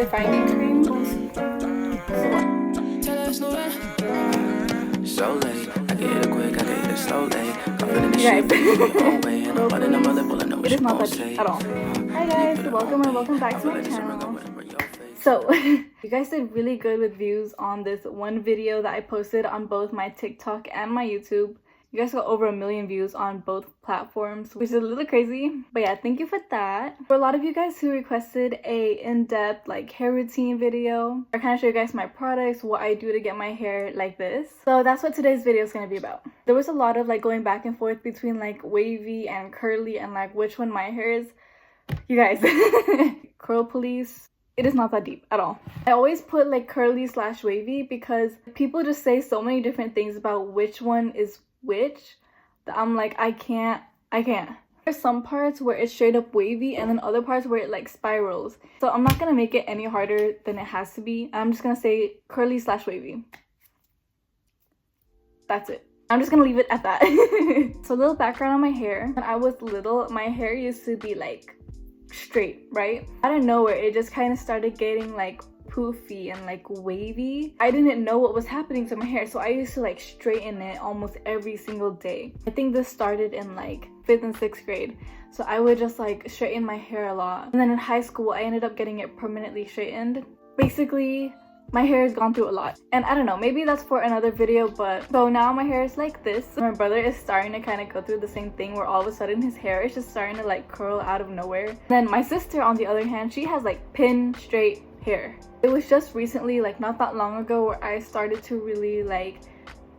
defining cream. So late, I get it quick, I get it slowly. Confident You guys, it is not that deep at all. Hi guys, welcome and welcome back to my channel. So, you guys did really good with views on this one video that I posted on both my TikTok and my YouTube. You guys got over 1 million views on both platforms, which is a little crazy. But yeah, thank you for that. For a lot of you guys who requested a in-depth like hair routine video, I kind of show you guys my products, what I do to get my hair like this. So that's what today's video is going to be about. There was a lot of like going back and forth between like wavy and curly and like which one my hair is. You guys, curl police. It is not that deep at all. I always put like curly / wavy because people just say so many different things about which one is which that I'm like, I can't. There's some parts where it's straight up wavy and then other parts where it like spirals. So I'm not gonna make it any harder than it has to be. I'm just gonna say curly / wavy. That's it. I'm just gonna leave it at that. So a little background on my hair. When I was little, my hair used to be like straight, right? Out of nowhere, it just kind of started getting like poofy and like wavy. I didn't know what was happening to my hair, so I used to like straighten it almost every single day. I think this started in like 5th and 6th grade, so I would just like straighten my hair a lot. And then in high school, I ended up getting it permanently straightened. Basically, my hair has gone through a lot, and I don't know, maybe that's for another video. But so now my hair is like this. My brother is starting to kind of go through the same thing where all of a sudden his hair is just starting to like curl out of nowhere. Then my sister, on the other hand, she has like pin straight hair. It was just recently, like not that long ago, where I started to really like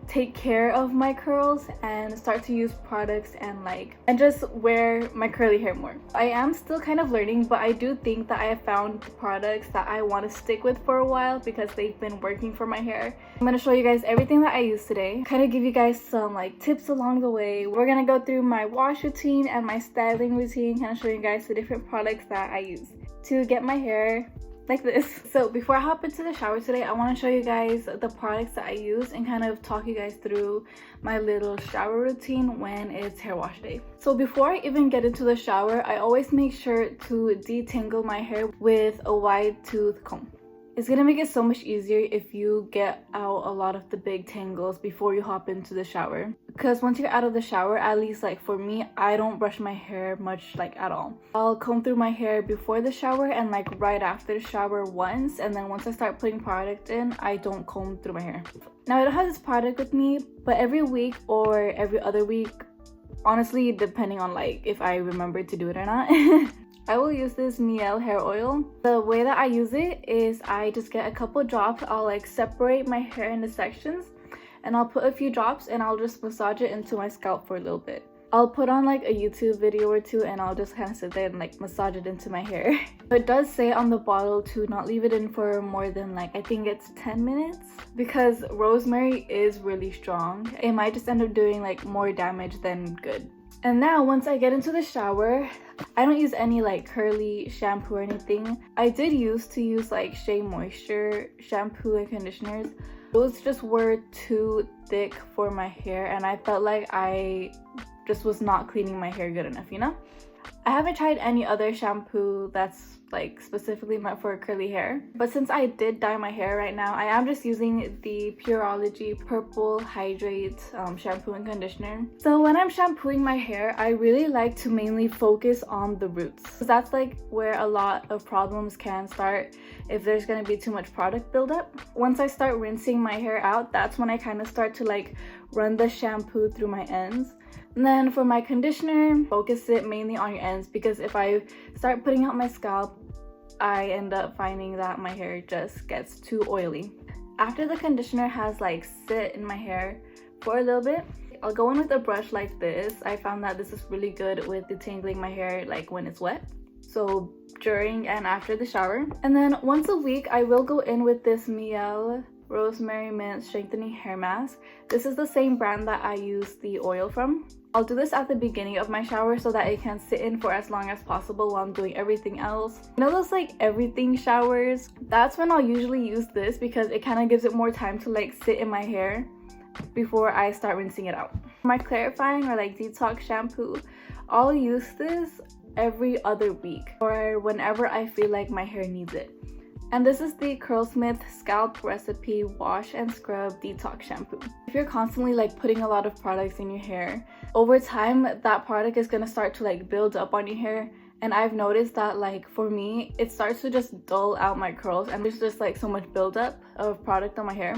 take care of my curls and start to use products and just wear my curly hair more. I am still kind of learning, but I do think that I have found products that I want to stick with for a while because they've been working for my hair. I'm going to show you guys everything that I use today, kind of give you guys some like tips along the way. We're going to go through my wash routine and my styling routine, kind of show you guys the different products that I use to get my hair like this. So before I hop into the shower today, I want to show you guys the products that I use and kind of talk you guys through my little shower routine when it's hair wash day. So before I even get into the shower, I always make sure to detangle my hair with a wide tooth comb. It's gonna make it so much easier if you get out a lot of the big tangles before you hop into the shower. Because once you're out of the shower, at least like for me, I don't brush my hair much like at all. I'll comb through my hair before the shower and like right after the shower once, and then once I start putting product in, I don't comb through my hair. Now I don't have this product with me, but every week or every other week, honestly depending on like if I remember to do it or not, I will use this Mielle hair oil. The way that I use it is I just get a couple drops. I'll like separate my hair into sections and I'll put a few drops and I'll just massage it into my scalp for a little bit. I'll put on like a YouTube video or two and I'll just kind of sit there and like massage it into my hair. It does say on the bottle to not leave it in for more than like, I think it's 10 minutes because rosemary is really strong. It might just end up doing like more damage than good. And now once I get into the shower, I don't use any like curly shampoo or anything. I did used to use like Shea Moisture shampoo and conditioners. Those just were too thick for my hair and I felt like I just was not cleaning my hair good enough, you know? I haven't tried any other shampoo that's like specifically meant for curly hair, but since I did dye my hair right now, I am just using the Pureology Purple Hydrate shampoo and conditioner. So when I'm shampooing my hair, I really like to mainly focus on the roots, because that's like where a lot of problems can start if there's going to be too much product buildup. Once I start rinsing my hair out, that's when I kind of start to like run the shampoo through my ends. And then for my conditioner, focus it mainly on your ends, because if I start putting out my scalp, I end up finding that my hair just gets too oily. After the conditioner has like sit in my hair for a little bit, I'll go in with a brush like this. I found that this is really good with detangling my hair like when it's wet. So during and after the shower. And then once a week, I will go in with this Mielle Rosemary Mint Strengthening Hair Mask. This is the same brand that I use the oil from. I'll do this at the beginning of my shower so that it can sit in for as long as possible while I'm doing everything else. You know those like everything showers? That's when I'll usually use this because it kind of gives it more time to like sit in my hair before I start rinsing it out. My clarifying or like detox shampoo, I'll use this every other week or whenever I feel like my hair needs it. And this is the Curlsmith Scalp Recipe Wash and Scrub Detox Shampoo. If you're constantly like putting a lot of products in your hair, over time that product is gonna start to like build up on your hair. And I've noticed that like for me, it starts to just dull out my curls and there's just like so much buildup of product on my hair.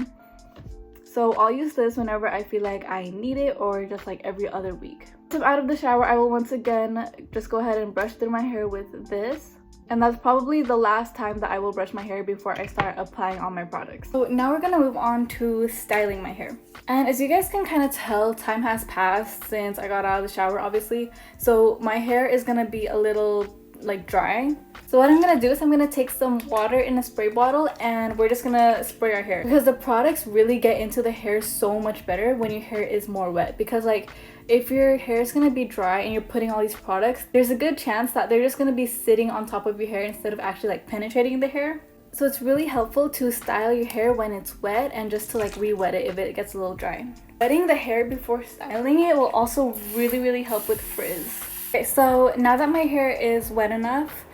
So I'll use this whenever I feel like I need it or just like every other week. So out of the shower, I will once again just go ahead and brush through my hair with this. And that's probably the last time that I will brush my hair before I start applying all my products. So now we're gonna move on to styling my hair. And as you guys can kind of tell, time has passed since I got out of the shower, obviously. So my hair is gonna be a little like dry. So what I'm gonna do is I'm gonna take some water in a spray bottle and we're just gonna spray our hair. Because the products really get into the hair so much better when your hair is more wet. Because like, if your hair is going to be dry and you're putting all these products, there's a good chance that they're just going to be sitting on top of your hair instead of actually like penetrating the hair. So it's really helpful to style your hair when it's wet and just to like re-wet it if it gets a little dry. Wetting the hair before styling it will also really help with frizz. Okay, so now that my hair is wet enough,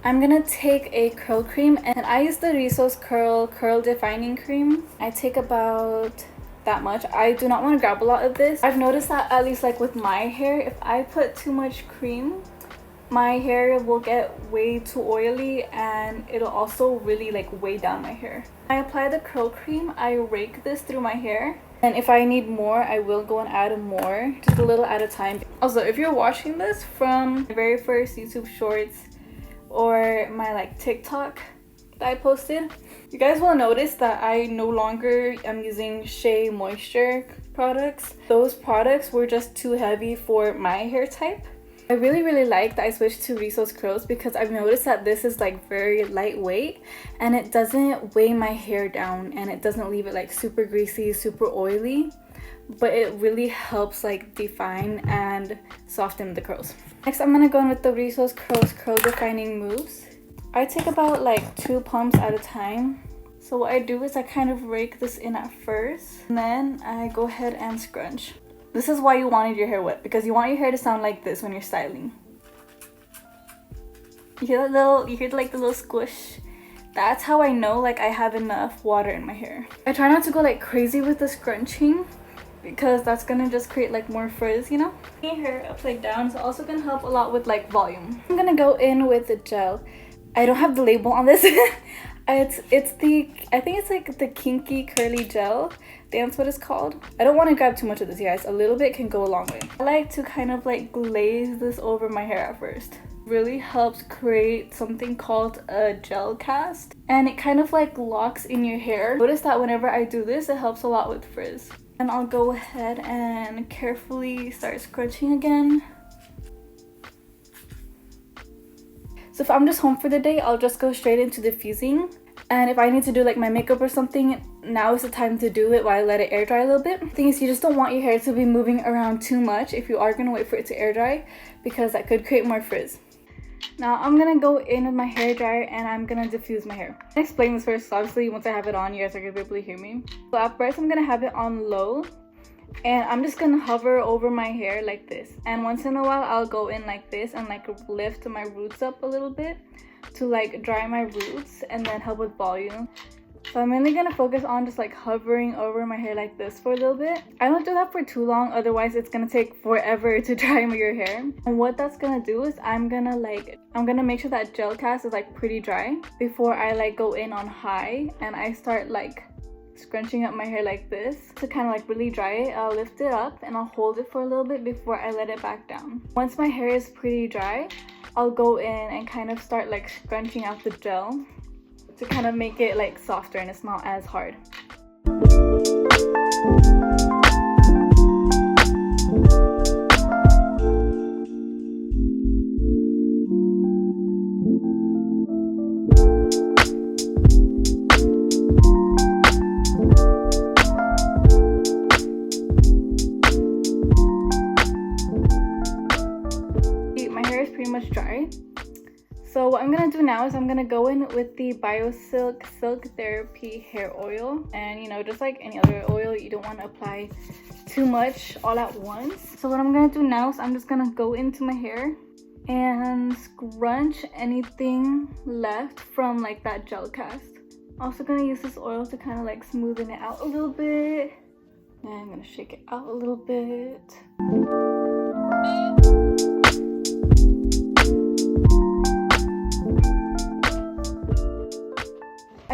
I'm gonna take a curl cream, and I use the Rizos Curl Defining Cream. I take about that much. I do not want to grab a lot of this. I've noticed that at least like with my hair, if I put too much cream, my hair will get way too oily and it'll also really like weigh down my hair. I apply the curl cream, I rake this through my hair, and if I need more, I will go and add more, just a little at a time. Also, if you're watching this from my very first YouTube shorts or my like TikTok that I posted, you guys will notice that I no longer am using Shea Moisture products. Those products were just too heavy for my hair type. I really like that I switched to Rizos Curls because I've noticed that this is like very lightweight and it doesn't weigh my hair down and it doesn't leave it like super greasy, super oily, but it really helps like define and soften the curls. Next, I'm gonna go in with the Rizos Curls Curl Defining Mousse. I take about like 2 pumps at a time. So what I do is I kind of rake this in at first, and then I go ahead and scrunch. This is why you wanted your hair wet, because you want your hair to sound like this when you're styling. You hear that little, you hear like the little squish? That's how I know like I have enough water in my hair. I try not to go like crazy with the scrunching because that's gonna just create like more frizz, you know? Your hair upside down is also gonna help a lot with like volume. I'm gonna go in with the gel. I don't have the label on this. it's the, I think it's like the Kinky Curly Gel. That's what it's called. I don't want to grab too much of this, you guys. A little bit can go a long way. I like to kind of like glaze this over my hair at first. Really helps create something called a gel cast, and it kind of like locks in your hair. Notice that whenever I do this, it helps a lot with frizz. And I'll go ahead and carefully start scrunching again. So if I'm just home for the day, I'll just go straight into diffusing. And if I need to do like my makeup or something, now is the time to do it while I let it air dry a little bit. The thing is, you just don't want your hair to be moving around too much if you are going to wait for it to air dry, because that could create more frizz. Now I'm going to go in with my hair dryer and I'm going to diffuse my hair. I'll explain this first. Obviously, once I have it on, you guys are going to be able to hear me. So at first, I'm going to have it on low. And I'm just gonna hover over my hair like this, and once in a while I'll go in like this and like lift my roots up a little bit to like dry my roots and then help with volume. So I'm mainly gonna focus on just like hovering over my hair like this for a little bit. I don't do that for too long, otherwise it's gonna take forever to dry your hair. And what that's gonna do is I'm gonna make sure that gel cast is like pretty dry before I like go in on high and I start like scrunching up my hair like this. To kind of like really dry it, I'll lift it up and I'll hold it for a little bit before I let it back down. Once my hair is pretty dry, I'll go in and kind of start like scrunching out the gel to kind of make it like softer and it's not as hard. Much dry. So what I'm gonna do now is I'm gonna go in with the BIOSILK Silk Therapy Hair Oil, and you know, just like any other oil, you don't want to apply too much all at once. So what I'm gonna do now is I'm just gonna go into my hair and scrunch anything left from like that gel cast. Also gonna use this oil to kind of like smoothen it out a little bit. And I'm gonna shake it out a little bit.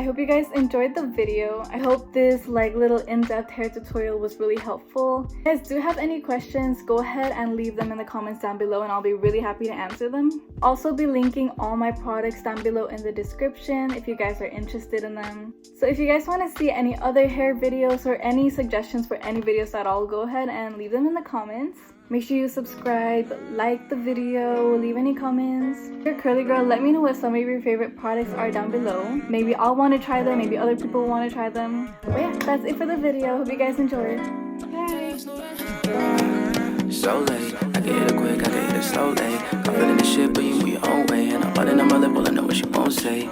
I hope you guys enjoyed the video. I hope this like little in-depth hair tutorial was really helpful. If you guys do have any questions, go ahead and leave them in the comments down below and I'll be really happy to answer them. Also be linking all my products down below in the description if you guys are interested in them. So if you guys want to see any other hair videos or any suggestions for any videos at all, go ahead and leave them in the comments. Make sure you subscribe, like the video, leave any comments. If you're a curly girl, let me know what some of your favorite products are down below. Maybe I'll want to try them, maybe other people want to try them. But yeah, that's it for the video. Hope you guys enjoyed. Bye. So late, I can hit it quick, I can hit it slowly. I'm feeling the shit, but you move your own way. And I'm buttting on my lip, all I know what she won't say.